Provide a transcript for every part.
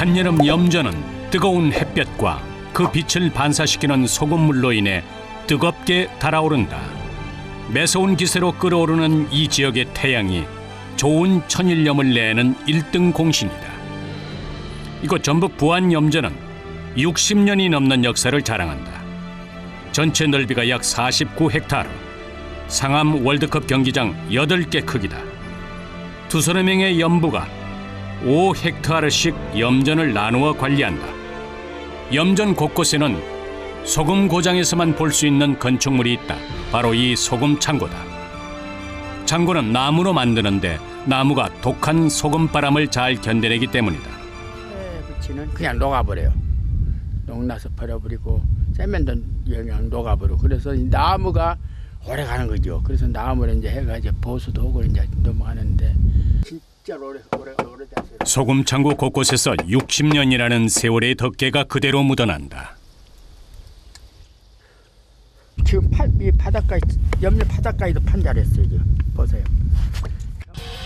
한여름 염전은 뜨거운 햇볕과 그 빛을 반사시키는 소금물로 인해 뜨겁게 달아오른다. 매서운 기세로 끓어오르는 이 지역의 태양이 좋은 천일염을 내는 1등 공신이다. 이곳 전북 부안염전은 60년이 넘는 역사를 자랑한다. 전체 넓이가 약 49헥타르, 상암 월드컵 경기장 8개 크기다. 두서너 명의 염부가 5헥타르씩 염전을 나누어 관리한다. 염전 곳곳에는 소금 고장에서만 볼 수 있는 건축물이 있다. 바로 이 소금 창고다. 창고는 나무로 만드는데 나무가 독한 소금바람을 잘 견뎌내기 때문이다. 붙이는 그냥 녹아버려요. 녹나서 버려버리고 세면도 그냥 녹아버리고 그래서 이 나무가 오래 가는 거죠. 그래서 나무를 이제 해가 이제 보수도 하고 이제 넘어가는데 진짜로 오래됐어요. 소금 창고 곳곳에서 60년이라는 세월의 덕계가 그대로 묻어난다. 지금 이 바닷가에 옆면 바닷가에도 판자랬어요. 지금 보세요.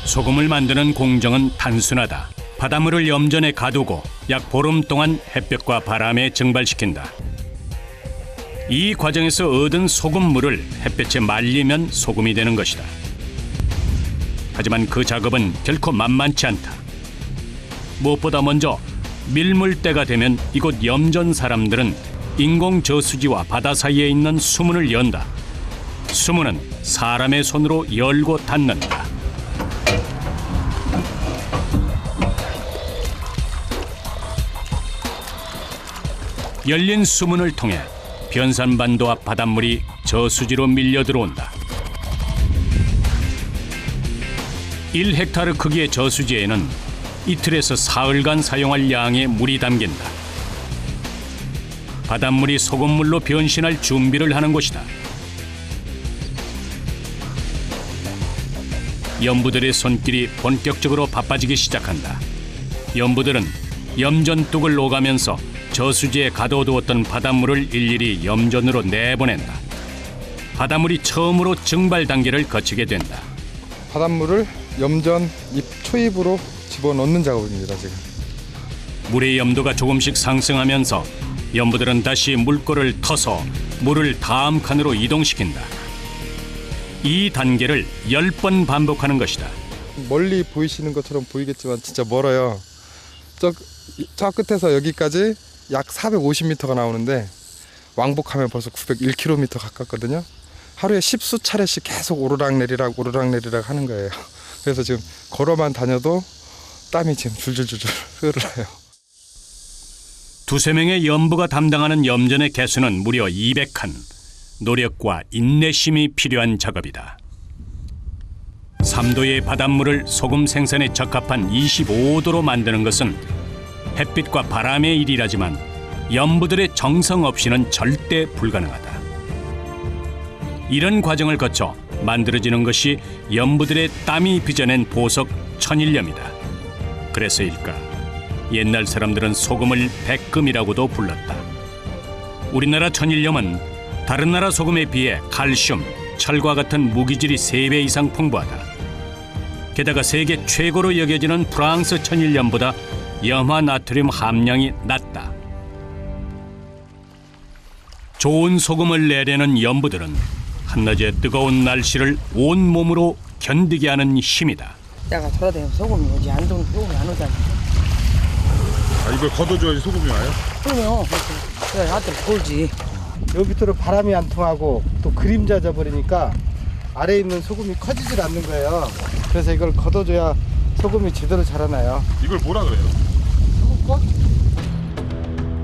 소금을 만드는 공정은 단순하다. 바닷물을 염전에 가두고 약 보름 동안 햇볕과 바람에 증발시킨다. 이 과정에서 얻은 소금물을 햇볕에 말리면 소금이 되는 것이다. 하지만 그 작업은 결코 만만치 않다. 무엇보다 먼저 밀물때가 되면 이곳 염전 사람들은 인공 저수지와 바다 사이에 있는 수문을 연다. 수문은 사람의 손으로 열고 닫는다. 열린 수문을 통해 변산반도 앞 바닷물이 저수지로 밀려 들어온다. 1헥타르 크기의 저수지에는 이틀에서 사흘간 사용할 양의 물이 담긴다. 바닷물이 소금물로 변신할 준비를 하는 곳이다. 염부들의 손길이 본격적으로 바빠지기 시작한다. 염부들은 염전뚝을 오가면서 저수지에 가둬두었던 바닷물을 일일이 염전으로 내보낸다. 바닷물이 처음으로 증발 단계를 거치게 된다. 바닷물을 염전 초입으로 집어넣는 작업입니다. 지금 물의 염도가 조금씩 상승하면서 염부들은 다시 물꼬를 터서 물을 다음 칸으로 이동시킨다. 이 단계를 10번 반복하는 것이다. 멀리 보이시는 것처럼 보이겠지만 진짜 멀어요. 저 끝에서 여기까지 약 450m가 나오는데 왕복하면 벌써 901km 가깝거든요. 하루에 10수 차례씩 계속 오르락내리락 하는 거예요. 그래서 지금 걸어만 다녀도 땀이 지금 줄줄줄줄 흐르요. 두세 명의 염부가 담당하는 염전의 개수는 무려 200칸. 노력과 인내심이 필요한 작업이다. 3도의 바닷물을 소금 생산에 적합한 25도로 만드는 것은 햇빛과 바람의 일이라지만 염부들의 정성 없이는 절대 불가능하다. 이런 과정을 거쳐 만들어지는 것이 염부들의 땀이 빚어낸 보석 천일염이다. 그래서일까 옛날 사람들은 소금을 백금이라고도 불렀다. 우리나라 천일염은 다른 나라 소금에 비해 칼슘, 철과 같은 무기질이 3배 이상 풍부하다. 게다가 세계 최고로 여겨지는 프랑스 천일염보다 염화 나트륨 함량이 낮다. 좋은 소금을 내려는 염부들은 한낮의 뜨거운 날씨를 온몸으로 견디게 하는 힘이다. 내가 돌아다니면 소금이 오지 안 오면 소금이 안 오잖아. 이걸 걷어줘야지 소금이 와요? 그러면 그래 하여튼 돌지. 여기 밑으로 바람이 안 통하고 또 그림자 져버리니까 아래에 있는 소금이 커지질 않는 거예요. 그래서 이걸 걷어줘야 소금이 제대로 자라나요. 이걸 뭐라 그래요?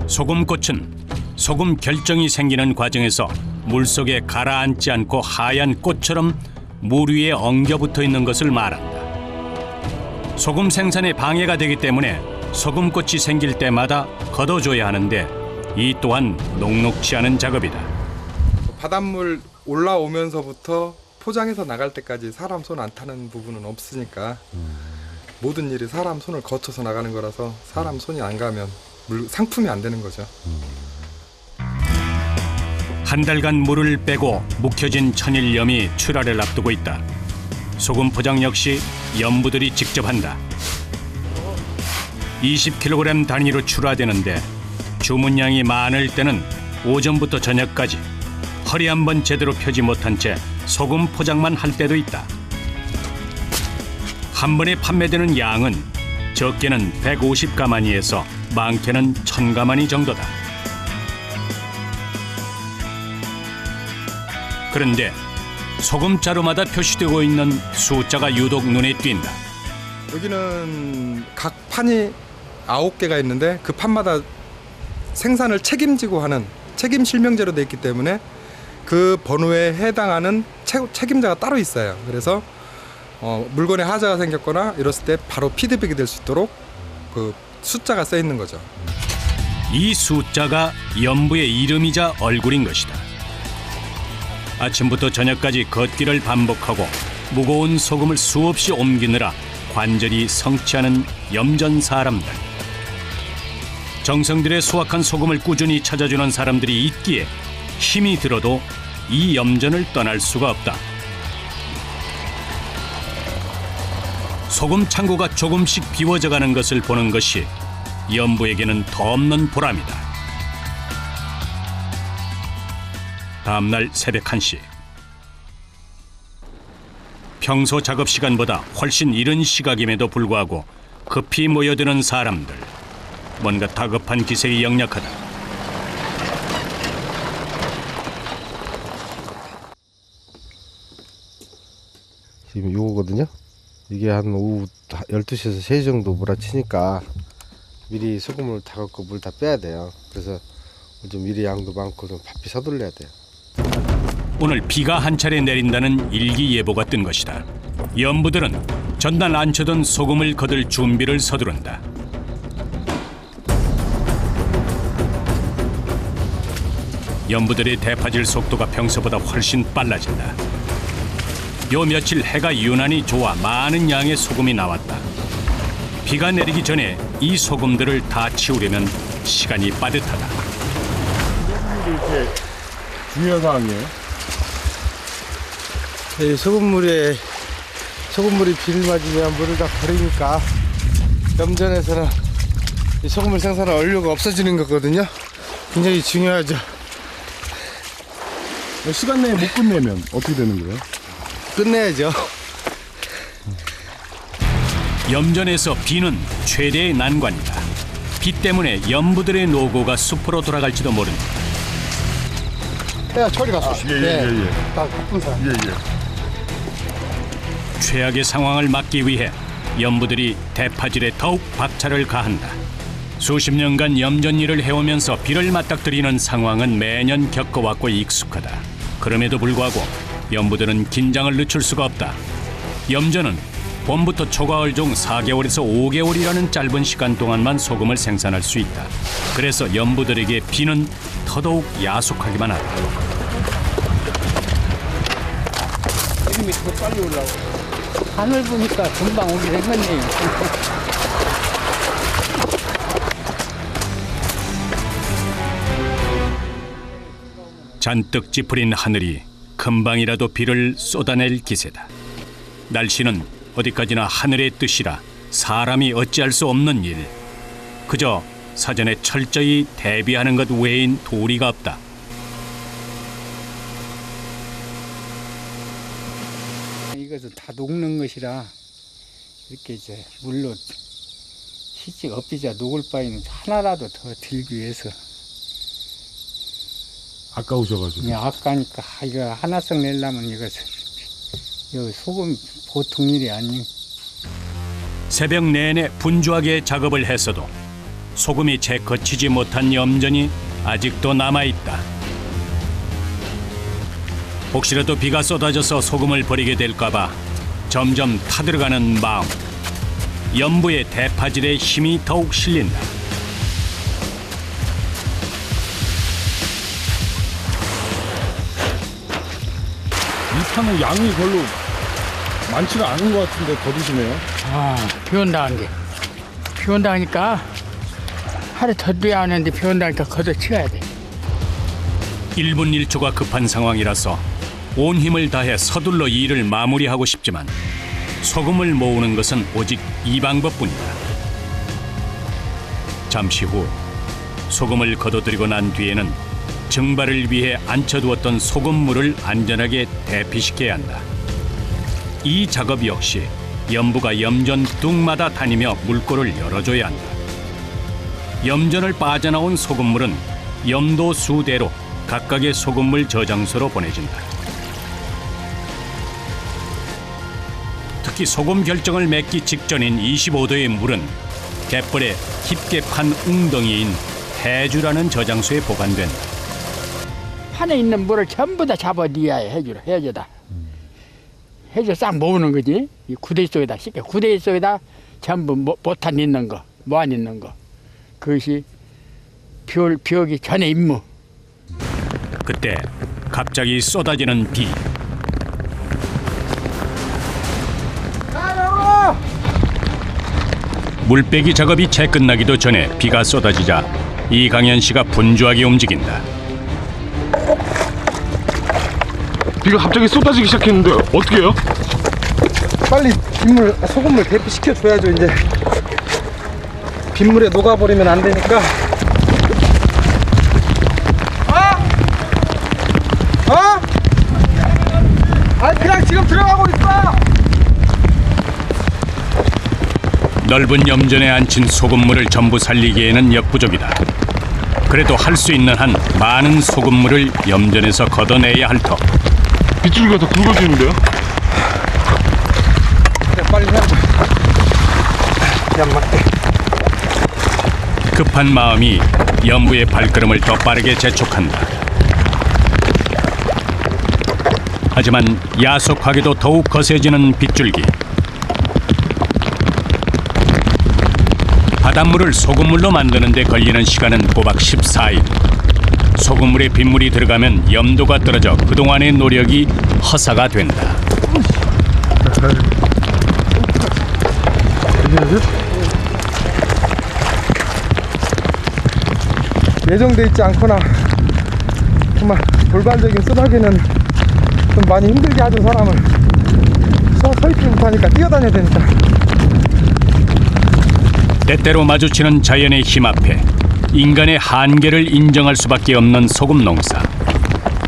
소금꽃은 소금 결정이 생기는 과정에서 물속에 가라앉지 않고 하얀 꽃처럼 물 위에 엉겨붙어 있는 것을 말한다. 소금 생산에 방해가 되기 때문에 소금꽃이 생길 때마다 걷어줘야 하는데 이 또한 녹록치 않은 작업이다. 바닷물 올라오면서부터 포장해서 나갈 때까지 사람 손 안 타는 부분은 없으니까 모든 일이 사람 손을 거쳐서 나가는 거라서 사람 손이 안 가면 상품이 안 되는 거죠. 한 달간 물을 빼고 묵혀진 천일염이 출하를 앞두고 있다. 소금 포장 역시 염부들이 직접 한다. 20kg 단위로 출하되는데 주문량이 많을 때는 오전부터 저녁까지 허리 한 번 제대로 펴지 못한 채 소금 포장만 할 때도 있다. 한 번에 판매되는 양은 적게는 150가마니에서 많게는 1000가마니 정도다. 그런데 소금 자루마다 표시되고 있는 숫자가 유독 눈에 띈다. 여기는 각 판이 9개가 있는데 그 판마다 생산을 책임지고 하는 책임 실명제로 돼 있기 때문에 그 번호에 해당하는 책임자가 따로 있어요. 그래서 물건에 하자가 생겼거나 이랬을 때 바로 피드백이 될 수 있도록 그 숫자가 써 있는 거죠. 이 숫자가 연부의 이름이자 얼굴인 것이다. 아침부터 저녁까지 걷기를 반복하고 무거운 소금을 수없이 옮기느라 관절이 성취하는 염전 사람들. 정성들의 수확한 소금을 꾸준히 찾아주는 사람들이 있기에 힘이 들어도 이 염전을 떠날 수가 없다. 소금 창고가 조금씩 비워져가는 것을 보는 것이 연부에게는 덧없는 보람이다. 다음 날 새벽 1시. 평소 작업 시간보다 훨씬 이른 시각임에도 불구하고 급히 모여드는 사람들. 뭔가 다급한 기색이 역력하다. 지금 요거거든요. 이게 한 오후 12시에서 3시 정도 몰아치니까 미리 소금을 다 갖고 물 다 빼야 돼요. 그래서 좀 미리 양도 많고 좀 바삐 서둘러야 돼요. 오늘 비가 한 차례 내린다는 일기예보가 뜬 것이다. 연부들은 전날 안쳐둔 소금을 거둘 준비를 서두른다. 연부들의 대파질 속도가 평소보다 훨씬 빨라진다. 요 며칠 해가 유난히 좋아 많은 양의 소금이 나왔다. 비가 내리기 전에 이 소금들을 다 치우려면 시간이 빠듯하다. 이렇게 중요한 사항이에요? 이 소금물이 비를 맞으면 물을 다 버리니까 염전에서는 이 소금물 생산할 원료가 없어지는 거거든요. 굉장히 중요하죠. 시간 내에 못 끝내면 어떻게 되는 거예요? 끝내야죠. 염전에서 비는 최대의 난관이다. 비 때문에 연부들의 노고가 숲으로 돌아갈지도 모른다. 야, 저리 갔어. 예. 다 바쁜 사람. 예. 최악의 상황을 막기 위해 연부들이 대파질에 더욱 박차를 가한다. 수십 년간 염전 일을 해오면서 비를 맞닥뜨리는 상황은 매년 겪어왔고 익숙하다. 그럼에도 불구하고 연부들은 긴장을 늦출 수가 없다. 염전은 봄부터 초가을 중 4개월에서 5개월이라는 짧은 시간 동안만 소금을 생산할 수 있다. 그래서 연부들에게 비는 더더욱 야속하기만 하다. 이름이 더 빨리 올라오고. 하늘 보니까 금방 오게 생겼네요. 잔뜩 찌푸린 하늘이 금방이라도 비를 쏟아낼 기세다. 날씨는 어디까지나 하늘의 뜻이라 사람이 어찌할 수 없는 일. 그저 사전에 철저히 대비하는 것 외인 도리가 없다. 이것은 다 녹는 것이라 이렇게 이제 물로 시식 엎이자 녹을 바에는 하나라도 더 들기 위해서 아까우셔가지고. 그냥 아까니까 이거 하나씩 내려면 이것은 이 소금 보통 일이 아니에요. 새벽 내내 분주하게 작업을 했어도 소금이 채 거치지 못한 염전이 아직도 남아있다. 혹시라도 비가 쏟아져서 소금을 버리게 될까봐 점점 타들어가는 마음. 연부의 대파질에 힘이 더욱 실린다. 이 판은 양이 별로 많지가 않은 것 같은데 더 드시네요. 비 온다는 게. 비 온다니까 하루 더 돼야 하는데 비 온다니까 걷어치워야 돼. 1분 1초가 급한 상황이라서 온 힘을 다해 서둘러 일을 마무리하고 싶지만 소금을 모으는 것은 오직 이 방법뿐이다. 잠시 후 소금을 걷어들이고 난 뒤에는 증발을 위해 앉혀두었던 소금물을 안전하게 대피시켜야 한다. 이 작업 역시 염부가 염전 뚝마다 다니며 물꼬를 열어줘야 한다. 염전을 빠져나온 소금물은 염도 수대로 각각의 소금물 저장소로 보내진다. 특히 소금 결정을 맺기 직전인 25도의 물은 갯벌에 깊게 판 웅덩이인 해주라는 저장소에 보관된다. 판에 있는 물을 전부 다 잡아내야 해, 해주다. 해주 싹 모으는 거지. 이 구데기 속에다 쉽게 구데기 속에다 전부 못한 있는 거, 뭐안 있는 거. 그것이 비 오기 전의 임무. 그때 갑자기 쏟아지는 비. 물빼기 작업이 채 끝나기도 전에 비가 쏟아지자 이강현 씨가 분주하게 움직인다. 비가 갑자기 쏟아지기 시작했는데 어떻게 해요? 빨리 소금물 대피시켜줘야죠. 이제 빗물에 녹아버리면 안 되니까. 그냥 지금 들어가고 있어. 넓은 염전에 앉힌 소금물을 전부 살리기에는 역부족이다. 그래도 할 수 있는 한 많은 소금물을 염전에서 걷어내야 할 터. 빗줄기가 더 굵어지는데요? 그냥 빨리 해야죠. 그냥 맞게. 급한 마음이 염부의 발걸음을 더 빠르게 재촉한다. 하지만 야속하게도 더욱 거세지는 빗줄기. 바닷물을 소금물로 만드는 데 걸리는 시간은 꼬박 14일. 소금물에 빗물이 들어가면 염도가 떨어져 그동안의 노력이 허사가 된다. 예정돼 있지 않거나 정말 돌발적인 쓰다기는 좀 많이 힘들게 하던 사람을 서 있지 못하니까 뛰어다녀야 되니까. 때때로 마주치는 자연의 힘 앞에 인간의 한계를 인정할 수밖에 없는 소금 농사.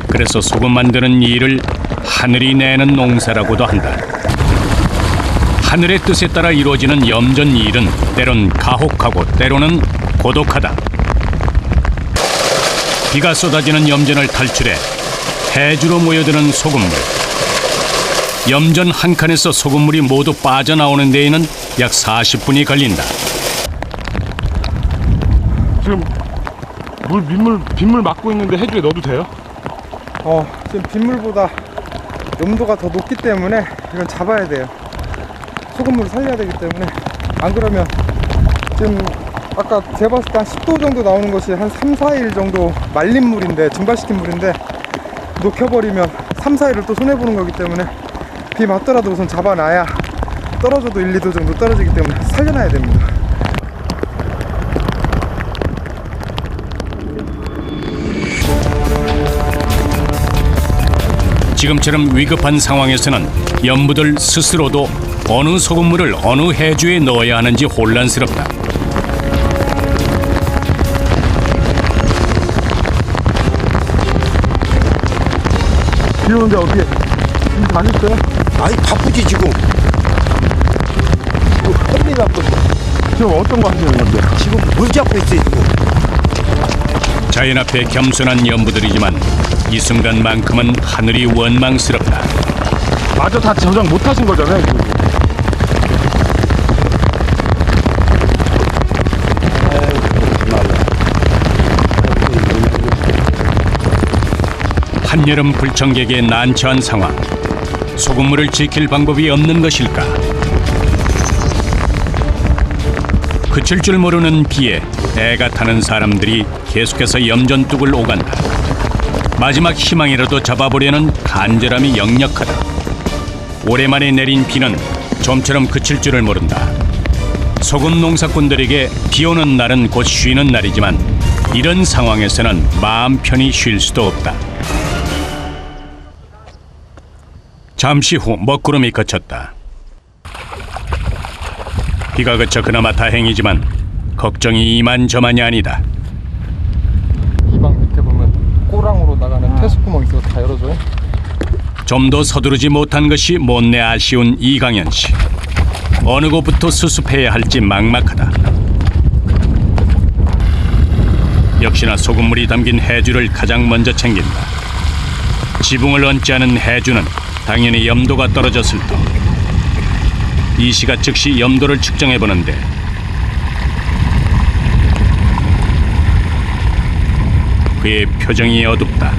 그래서 소금 만드는 일을 하늘이 내는 농사라고도 한다. 하늘의 뜻에 따라 이루어지는 염전 일은 때론 가혹하고 때로는 고독하다. 비가 쏟아지는 염전을 탈출해 해주로 모여드는 소금물. 염전 한 칸에서 소금물이 모두 빠져나오는 데에는 약 40분이 걸린다. 지금 빗물 막고 있는데 해주에 넣어도 돼요? 지금 빗물보다 염도가 더 높기 때문에 이건 잡아야 돼요. 소금물을 살려야 되기 때문에. 안 그러면 지금 아까 재봤을 때 한 10도 정도 나오는 것이 한 3, 4일 정도 말린 물인데, 증발시킨 물인데 녹여버리면 3, 4일을 또 손해보는 거기 때문에 비 맞더라도 우선 잡아놔야 떨어져도 1, 2도 정도 떨어지기 때문에 살려놔야 됩니다. 지금처럼 위급한 상황에서는 염부들 스스로도 어느 소금물을 어느 해주에 넣어야 하는지 혼란스럽다. 비 오는데 어떻게 다녔어요? 아니 바쁘지 지금. 헛리 바쁘지. 지금 어떤 거 하시는 건데? 지금 물 잡고 있어요 지금. 자연 앞에 겸손한 염부들이지만 이 순간만큼은 하늘이 원망스럽다. 마저 다 저장 못 하신 거잖아요. 한여름 불청객의 난처한 상황. 소금물을 지킬 방법이 없는 것일까? 그칠 줄 모르는 비에 애가 타는 사람들이 계속해서 염전뚝을 오간다. 마지막 희망이라도 잡아보려는 간절함이 역력하다. 오랜만에 내린 비는 좀처럼 그칠 줄을 모른다. 소금 농사꾼들에게 비 오는 날은 곧 쉬는 날이지만 이런 상황에서는 마음 편히 쉴 수도 없다. 잠시 후 먹구름이 그쳤다. 비가 그쳐 그나마 다행이지만 걱정이 이만저만이 아니다. 이 방 밑에 보면 꼬랑으로 나가는 태수구멍 있어서 다 열어줘요. 좀 더 서두르지 못한 것이 못내 아쉬운 이강현 씨. 어느 곳부터 수습해야 할지 막막하다. 역시나 소금물이 담긴 해주를 가장 먼저 챙긴다. 지붕을 얹지 않은 해주는 당연히 염도가 떨어졌을 터. 이 씨가 즉시 염도를 측정해 보는데 그의 표정이 어둡다.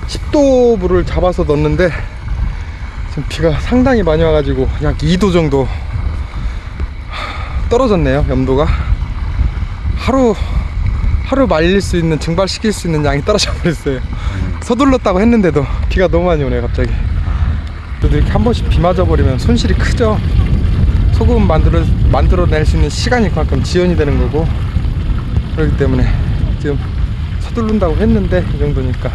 10도 불을 잡아서 넣었는데 지금 비가 상당히 많이 와가지고 약 2도 정도 떨어졌네요. 염도가 하루 말릴 수 있는, 증발시킬 수 있는 양이 떨어져 버렸어요. 서둘렀다고 했는데도 비가 너무 많이 오네요. 갑자기. 그래도 이렇게 한 번씩 비 맞아 버리면 손실이 크죠. 소금 만들어낼 수 있는 시간이 그만큼 지연이 되는 거고, 그렇기 때문에 지금 서두른다고 했는데 이 정도니까.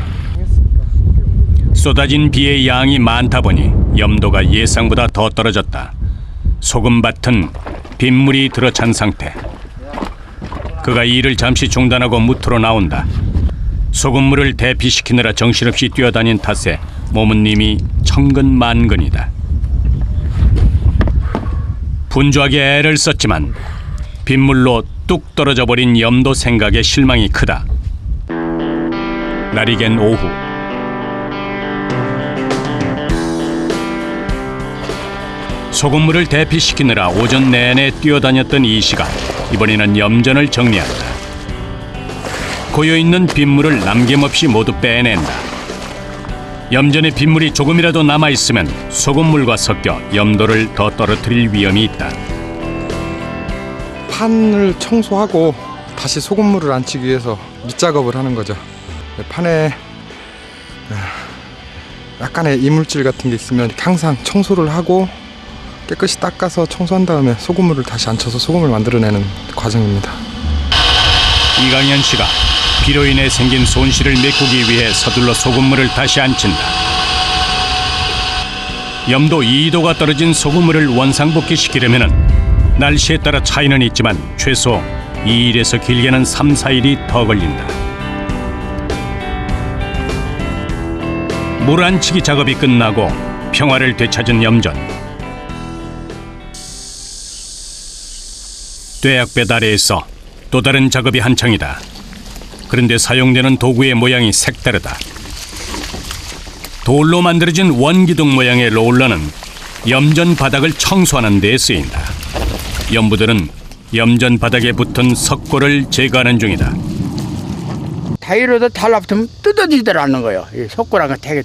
쏟아진 비의 양이 많다 보니 염도가 예상보다 더 떨어졌다. 소금밭은 빗물이 들어찬 상태. 그가 일을 잠시 중단하고 무트로 나온다. 소금물을 대피시키느라 정신없이 뛰어다닌 탓에 몸은 이미 천근만근이다. 분주하게 애를 썼지만 빗물로 뚝 떨어져 버린 염도 생각에 실망이 크다. 날이 갠 오후, 소금물을 대피시키느라 오전 내내 뛰어다녔던 이 씨가 이번에는 염전을 정리한다. 고여있는 빗물을 남김없이 모두 빼낸다. 염전에 빗물이 조금이라도 남아있으면 소금물과 섞여 염도를 더 떨어뜨릴 위험이 있다. 판을 청소하고 다시 소금물을 안치기 위해서 밑작업을 하는 거죠. 판에 약간의 이물질 같은 게 있으면 항상 청소를 하고 깨끗이 닦아서 청소한 다음에 소금물을 다시 안쳐서 소금을 만들어내는 과정입니다. 이강현 씨가 비로 인해 생긴 손실을 메꾸기 위해 서둘러 소금물을 다시 안친다. 염도 2도가 떨어진 소금물을 원상복귀시키려면 날씨에 따라 차이는 있지만 최소 2일에서 길게는 3, 4일이 더 걸린다. 물 안치기 작업이 끝나고 평화를 되찾은 염전. 뙤약볕 아래에서 또 다른 작업이 한창이다. 그런데 사용되는 도구의 모양이 색다르다. 돌로 만들어진 원기둥 모양의 롤러는 염전 바닥을 청소하는 데 쓰인다. 염부들은 염전 바닥에 붙은 석고를 제거하는 중이다. 타이로도 달라붙으면 뜯어지더라는 거예요. 이 석고랑은 되게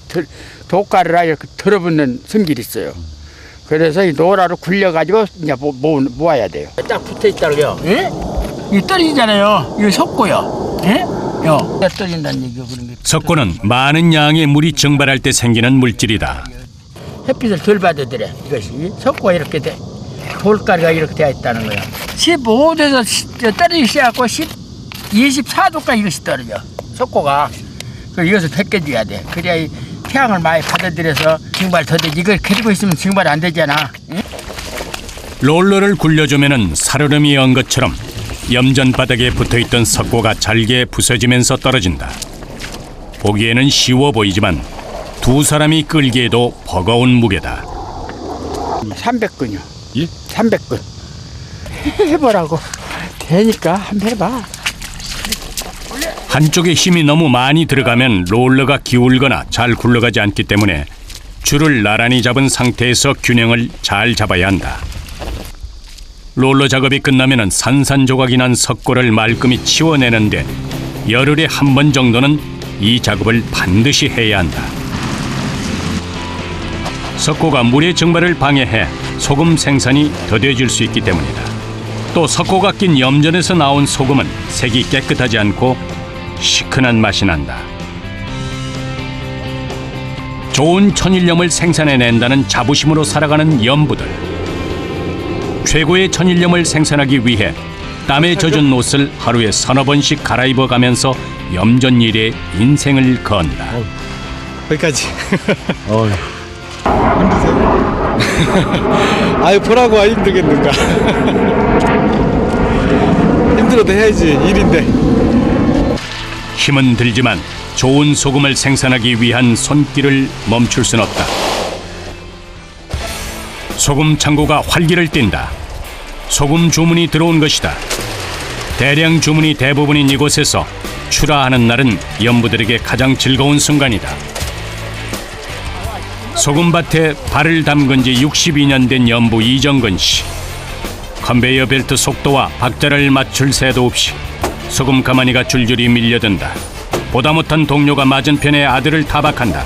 독가루라 이렇게 들어붙는 성질이 있어요. 그래서 이 노라로 굴려가지고 이제 모아야 돼요. 딱 붙어 있다고요. 예? 이 떨어지잖아요. 이거 석고요. 예? 요. 떨어진다는 얘기요. 그런 게. 석고는 많은 양의 물이 증발할 때 생기는 물질이다. 햇빛을 덜 받아들여. 이것이 석고가 이렇게 돼. 돌가루가 이렇게 되어 있다는 거예요. 15도에서 떨어지기 시작하고 24도까지 이것이 떨어져. 석고가. 그래서 이것을 벗겨줘야 돼. 그래야 이 태양을 많이 받아들여서 증발 더 되지. 이걸 가지고 있으면 증발 안 되잖아. 응? 롤러를 굴려주면은 살얼음이 연 것처럼 염전 바닥에 붙어있던 석고가 잘게 부서지면서 떨어진다. 보기에는 쉬워 보이지만 두 사람이 끌기에도 버거운 무게다. 300근요. 예? 300근. 해보라고. 되니까 한번 해봐. 한쪽에 힘이 너무 많이 들어가면 롤러가 기울거나 잘 굴러가지 않기 때문에 줄을 나란히 잡은 상태에서 균형을 잘 잡아야 한다. 롤러 작업이 끝나면 산산조각이 난 석고를 말끔히 치워내는데 열흘에 한 번 정도는 이 작업을 반드시 해야 한다. 석고가 물의 증발을 방해해 소금 생산이 더뎌질 수 있기 때문이다. 또 석고가 낀 염전에서 나온 소금은 색이 깨끗하지 않고 시큰한 맛이 난다. 좋은 천일염을 생산해낸다는 자부심으로 살아가는 염부들. 최고의 천일염을 생산하기 위해 땀에 젖은 옷을 하루에 서너 번씩 갈아입어가면서 염전 일에 인생을 건다. 여기까지. 힘드세요? 아유 보라고 힘들겠는가. 힘들어도 해야지 일인데. 힘은 들지만 좋은 소금을 생산하기 위한 손길을 멈출 순 없다. 소금 창고가 활기를 띈다. 소금 주문이 들어온 것이다. 대량 주문이 대부분인 이곳에서 출하하는 날은 연부들에게 가장 즐거운 순간이다. 소금밭에 발을 담근 지 62년 된 연부 이정근 씨. 컨베이어 벨트 속도와 박자를 맞출 새도 없이 소금 가마니가 줄줄이 밀려든다. 보다 못한 동료가 맞은편에 아들을 타박한다.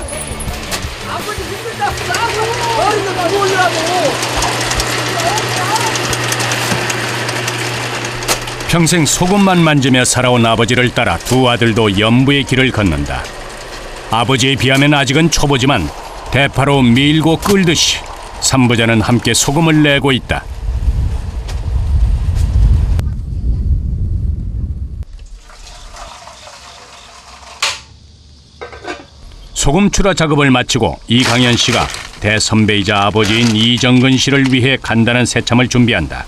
평생 소금만 만지며 살아온 아버지를 따라 두 아들도 연부의 길을 걷는다. 아버지에 비하면 아직은 초보지만 대파로 밀고 끌듯이 삼부자는 함께 소금을 내고 있다. 소금 출하 작업을 마치고 이강현 씨가 대선배이자 아버지인 이정근 씨를 위해 간단한 새참을 준비한다.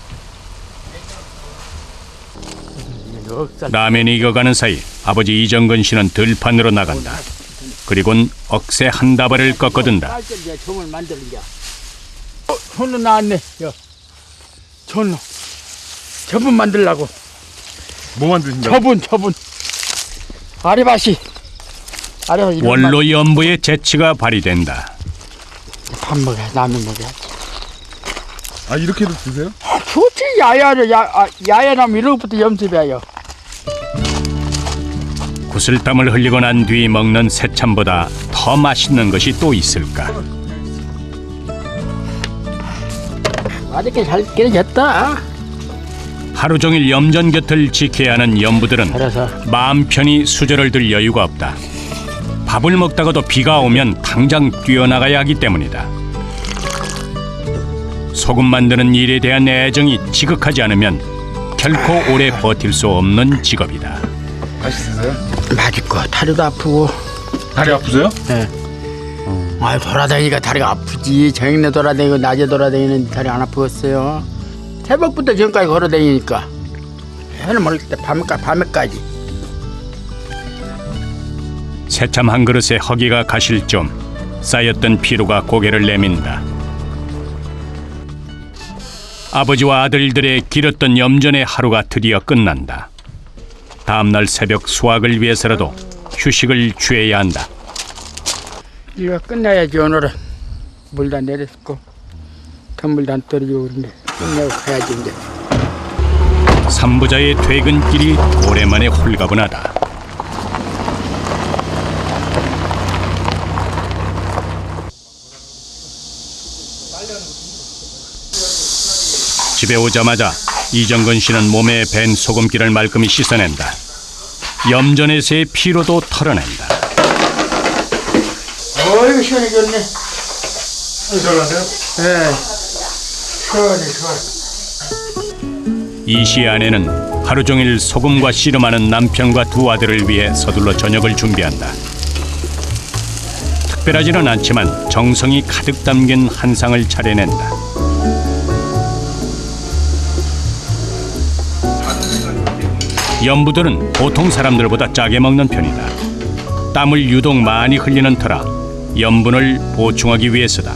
라면이 익어가는 사이 아버지 이정근 씨는 들판으로 나간다. 그리곤 억새 한 다발을 꺾어든다. 종을 만들자. 전로 나왔네. 전로. 저분 만들라고. 뭐 만드신다고? 저분. 아리바시. 원로 연부의 재치가 발휘된다. 밥 먹어, 라면 먹어야지. 아 이렇게도 드세요? 좋지, 야야라면 이런 것부터 염습해요. 구슬땀을 흘리고 난 뒤 먹는 새참보다 더 맛있는 것이 또 있을까? 아직까지 잘 깨졌다. 하루 종일 염전 곁을 지켜야 하는 연부들은 그래서 마음 편히 수저를 들 여유가 없다. 밥을 먹다가도 비가 오면 당장 뛰어나가야 하기 때문이다. 소금 만드는 일에 대한 애정이 지극하지 않으면 결코 오래 버틸 수 없는 직업이다. 맛있으세요? 맛있고 다리도 아프고. 다리 아프세요? 네. 돌아다니니까 다리가 아프지. 저녁에 돌아다니고 낮에 돌아다니는 다리 안 아프겠어요. 새벽부터 지금까지 걸어다니니까 해는 모를 때 밤에까지. 새참 한 그릇에 허기가 가실 좀 쌓였던 피로가 고개를 내민다. 아버지와 아들들의 길었던 염전의 하루가 드디어 끝난다. 다음날 새벽 수확을 위해서라도 휴식을 취해야 한다. 이거 끝내야지. 오늘은 물도 안 내렸고 건물도 안 떨어지고 그런데 끝내고 가야지 이제. 삼부자의 퇴근길이 오랜만에 홀가분하다. 집에 오자마자 이정근 씨는 몸에 밴 소금기를 말끔히 씻어낸다. 염전에서의 피로도 털어낸다. 어이구 시원해졌네. 시원하세요? 네. 시원해. 이 시의 아내는 하루 종일 소금과 씨름하는 남편과 두 아들을 위해 서둘러 저녁을 준비한다. 특별하지는 않지만 정성이 가득 담긴 한상을 차려낸다. 연부들은 보통 사람들보다 짜게 먹는 편이다. 땀을 유독 많이 흘리는 터라 염분을 보충하기 위해서다.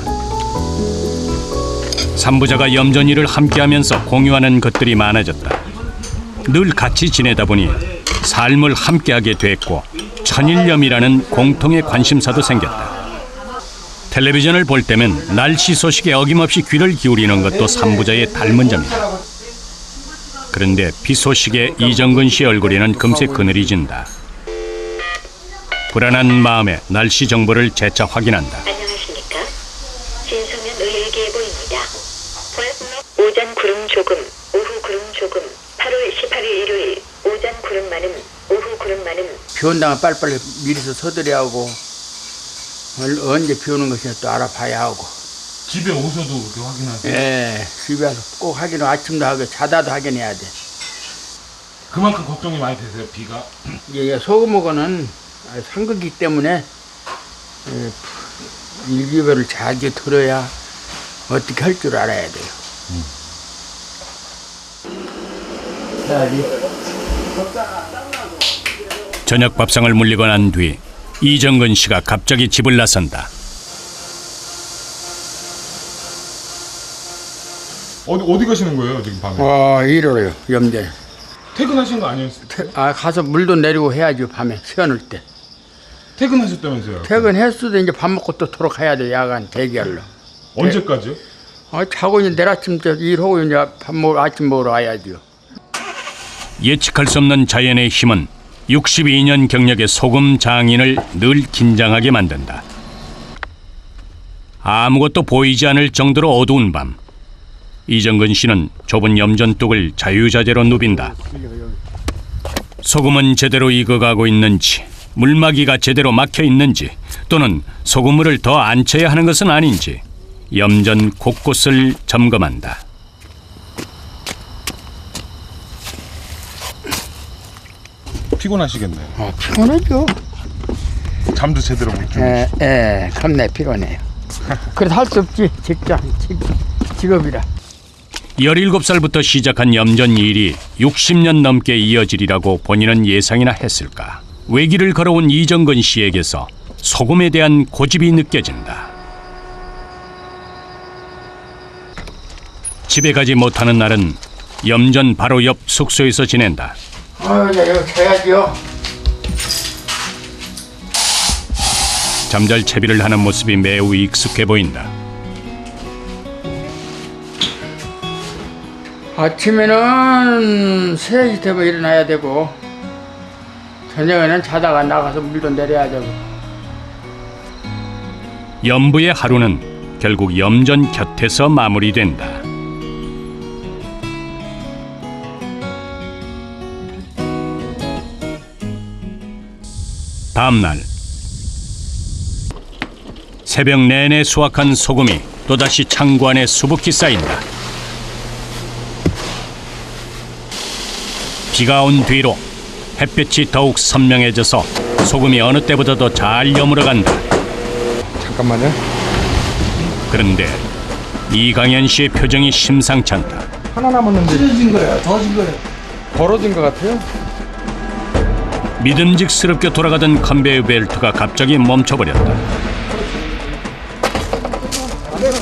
삼부자가 염전 일을 함께하면서 공유하는 것들이 많아졌다. 늘 같이 지내다 보니 삶을 함께하게 됐고 천일염이라는 공통의 관심사도 생겼다. 텔레비전을 볼 때면 날씨 소식에 어김없이 귀를 기울이는 것도 삼부자의 닮은 점이다. 그런데 비 소식에 이정근 씨 얼굴에는 금세 그늘이 진다. 불안한 마음에 날씨 정보를 재차 확인한다. 안녕하십니까? 진성면 의일기예보입니다. 오전 구름 조금, 오후 구름 조금. 8월 18일 일요일 오전 구름 많음, 오후 구름 많음. 비 온다면 빨리빨리 미리서 서두려 하고 언제 비 오는 것이 또 알아봐야 하고. 집에 오셔도 이렇게 확인하세요? 예, 집에 와서 꼭 확인을 아침도 하고 자다도 확인해야 돼. 그만큼 걱정이 많이 되세요, 비가? 이게 소금하고는 상극이기 때문에 일기별을 잘 들어야 어떻게 할 줄 알아야 돼요. 해야지. 저녁 밥상을 물리고 난 뒤 이정근 씨가 갑자기 집을 나선다. 어디 가시는 거예요 지금 밤에? 이러요 염전에. 퇴근하신 거 아니었어요? 가서 물도 내리고 해야지 밤에 시원할 때. 퇴근하셨다면서요? 퇴근했어도 이제 밥 먹고 또 돌아가야 돼 야간 대기하러. 언제까지요? 자고 이제 내일 아침 때 일하고 이제 아침 먹으러 와야죠. 예측할 수 없는 자연의 힘은 62년 경력의 소금 장인을 늘 긴장하게 만든다. 아무것도 보이지 않을 정도로 어두운 밤, 이정근 씨는 좁은 염전뚝을 자유자재로 누빈다. 소금은 제대로 익어가고 있는지, 물막이가 제대로 막혀 있는지, 또는 소금물을 더 안 쳐야 하는 것은 아닌지 염전 곳곳을 점검한다. 피곤하시겠네요. 피곤하죠. 잠도 제대로 못 주무시고. 겁내 피곤해요. 그래도 할 수 없지. 직업이라. 17살부터 시작한 염전 일이 60년 넘게 이어지리라고 본인은 예상이나 했을까. 외길을 걸어온 이정근 씨에게서 소금에 대한 고집이 느껴진다. 집에 가지 못하는 날은 염전 바로 옆 숙소에서 지낸다. 이제 이거 쳐야죠. 잠잘 채비를 하는 모습이 매우 익숙해 보인다. 아침에는 3시 되면 일어나야 되고 저녁에는 자다가 나가서 물도 내려야 되고. 염부의 하루는 결국 염전 곁에서 마무리된다. 다음 날 새벽 내내 수확한 소금이 또다시 창고 안에 수북히 쌓인다. 비가 온 뒤로 햇볕이 더욱 선명해져서 소금이 어느 때보다도 잘 여물어간다. 잠깐만요. 그런데 이강현 씨의 표정이 심상치 않다. 하나 남았는데 떨어진 거야. 더진 거야. 벌어진 것 같아요. 믿음직스럽게 돌아가던 컨베이어 벨트가 갑자기 멈춰버렸다.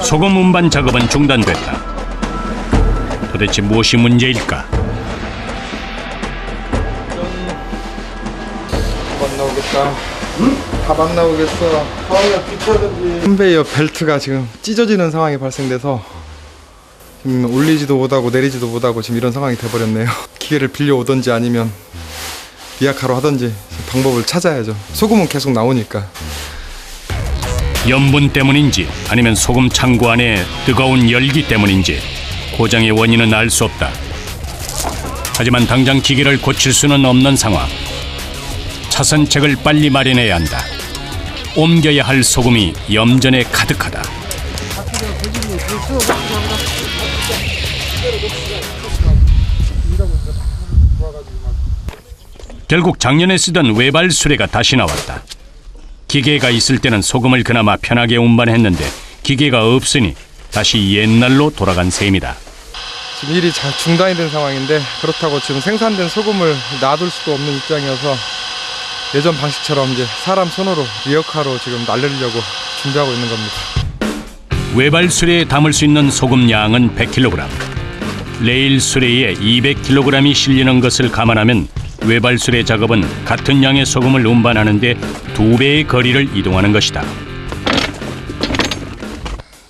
소금 운반 작업은 중단됐다. 도대체 무엇이 문제일까? 밥 안 나오겠다. 밥 안 나오겠어. 컨베이어 벨트가 지금 찢어지는 상황이 발생돼서 지금 올리지도 못하고 내리지도 못하고 지금 이런 상황이 돼버렸네요. 기계를 빌려오든지 아니면 미약하러 하든지 방법을 찾아야죠. 소금은 계속 나오니까. 염분 때문인지 아니면 소금 창고 안에 뜨거운 열기 때문인지 고장의 원인은 알 수 없다. 하지만 당장 기계를 고칠 수는 없는 상황. 차선책을 빨리 마련해야 한다. 옮겨야 할 소금이 염전에 가득하다. 결국 작년에 쓰던 외발 수레가 다시 나왔다. 기계가 있을 때는 소금을 그나마 편하게 운반했는데 기계가 없으니 다시 옛날로 돌아간 셈이다. 지금 일이 잘 중단이 된 상황인데 그렇다고 지금 생산된 소금을 놔둘 수도 없는 입장이어서 예전 방식처럼 이제 사람 손으로 리어카로 지금 날리려고 준비하고 있는 겁니다. 외발 수레에 담을 수 있는 소금 양은 100kg. 레일 수레에 200kg이 실리는 것을 감안하면 외발 수레 작업은 같은 양의 소금을 운반하는데 2배의 거리를 이동하는 것이다.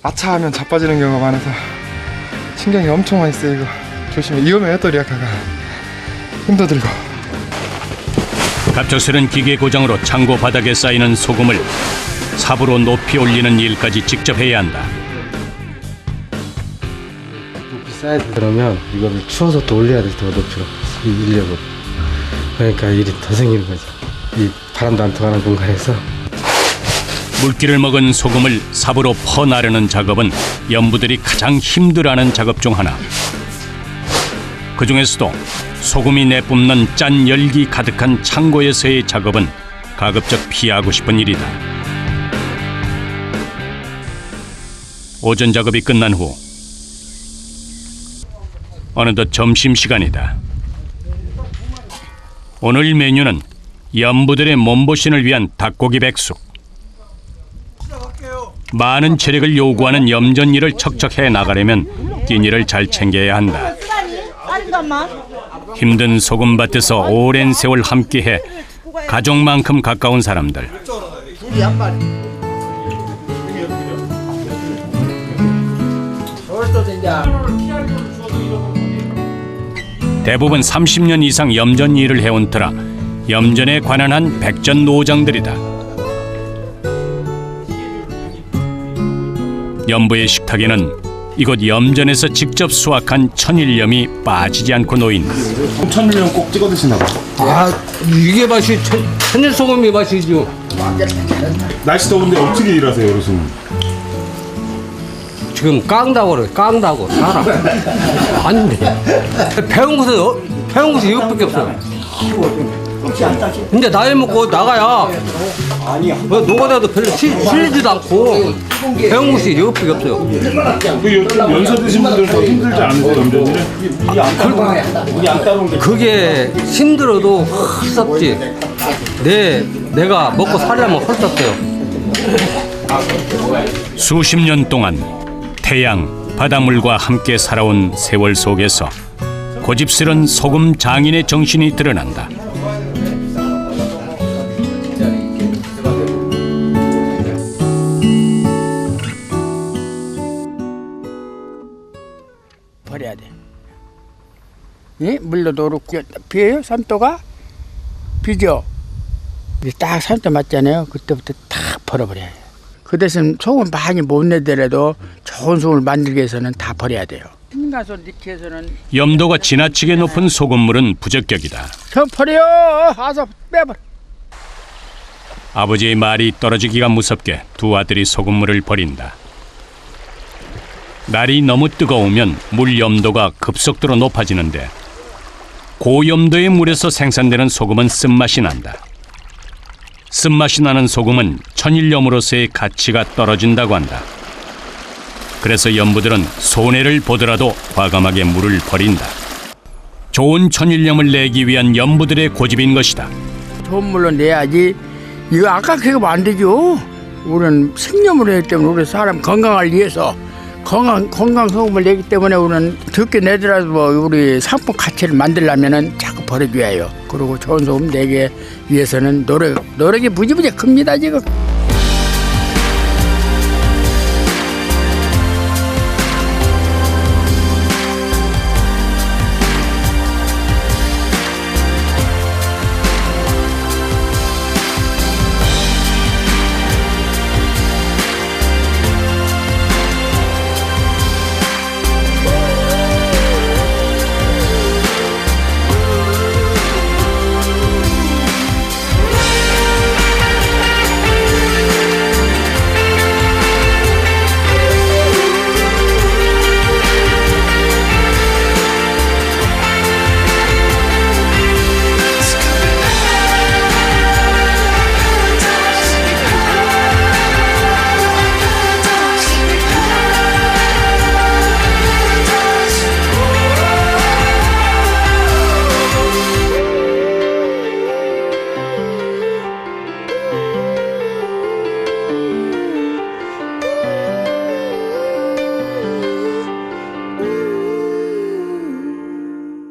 아차하면 자빠지는 경우가 많아서 신경이 엄청 많이 쓰이고 조심해. 위험해요 또 리아카가. 힘도 들고. 갑작스런 기계 고장으로 창고 바닥에 쌓이는 소금을 삽으로 높이 올리는 일까지 직접 해야 한다. 높이 쌓야 돼. 그러면 이거를 추워서 또 올려야 돼. 더 높이로 밀려고. 그러니까 일이 더 생기는 거죠. 이 바람도 안 통하는 공간에서. 물기를 먹은 소금을 삽으로 퍼나르는 작업은 염부들이 가장 힘들어하는 작업 중 하나. 그 중에서도 소금이 내뿜는 짠 열기 가득한 창고에서의 작업은 가급적 피하고 싶은 일이다. 오전 작업이 끝난 후 어느덧 점심시간이다. 오늘 메뉴는 염부들의 몸보신을 위한 닭고기 백숙. 많은 체력을 요구하는 염전일을 척척해 나가려면 끼니를 잘 챙겨야 한다. 힘든 소금밭에서 오랜 세월 함께해 가족만큼 가까운 사람들. 대부분 30년 이상 염전 일을 해온 터라 염전에 관한 한 백전노장들이다. 염부의 식탁에는 이곳 염전에서 직접 수확한 천일염이 빠지지 않고 놓인다. 천일염 꼭 찍어 드시나 봐. 아, 이게 맛이 천일소금이 맛이죠. 날씨 더운데 어떻게 일하세요, 어르신? 지금 깡다고 그래, 깡다고 사람. 아닌데 배운 것이 이것밖에 없어요. 근데 나이 먹고 나가야 노가다도 별로 실리지도 않고 배운 것이 이것밖에 없어요. 그 연세 드신 분들은 더 힘들지 않으세요, 염전일에? 그게 힘들어도 헐섭지. 내가 먹고 살려면 헐섭어요. 수십 년 동안 태양, 바닷물과 함께 살아온 세월 속에서 고집스런 소금 장인의 정신이 드러난다. 버려야 돼. 예? 물로도 그렇고 비에요? 산도가? 비죠? 딱 산도 맞잖아요. 그때부터 다 버려버려야 해요. 그 대신 소금 많이 못 내더라도 좋은 소금을 만들기 위해서는 다 버려야 돼요. 신가서 니키에서는 염도가 지나치게 높은 소금물은 부적격이다. 저 버려! 와서 빼버려. 아버지의 말이 떨어지기가 무섭게 두 아들이 소금물을 버린다. 날이 너무 뜨거우면 물 염도가 급속도로 높아지는데 고염도의 물에서 생산되는 소금은 쓴맛이 난다. 쓴맛이 나는 소금은 천일염으로서의 가치가 떨어진다고 한다. 그래서 염부들은 손해를 보더라도 과감하게 물을 버린다. 좋은 천일염을 내기 위한 염부들의 고집인 것이다. 좋은 물로 내야지. 이거 아까 그거 안 되죠. 우리는 생염을 하기 때문에 우리 사람 건강을 위해서 건강 소금을 내기 때문에 우리는 적게 내더라도 뭐 우리 상품 가치를 만들려면은 자꾸 버려줘야 해요. 그리고 좋은 소금 내기 위해서는 노력이 무지무지 큽니다 지금.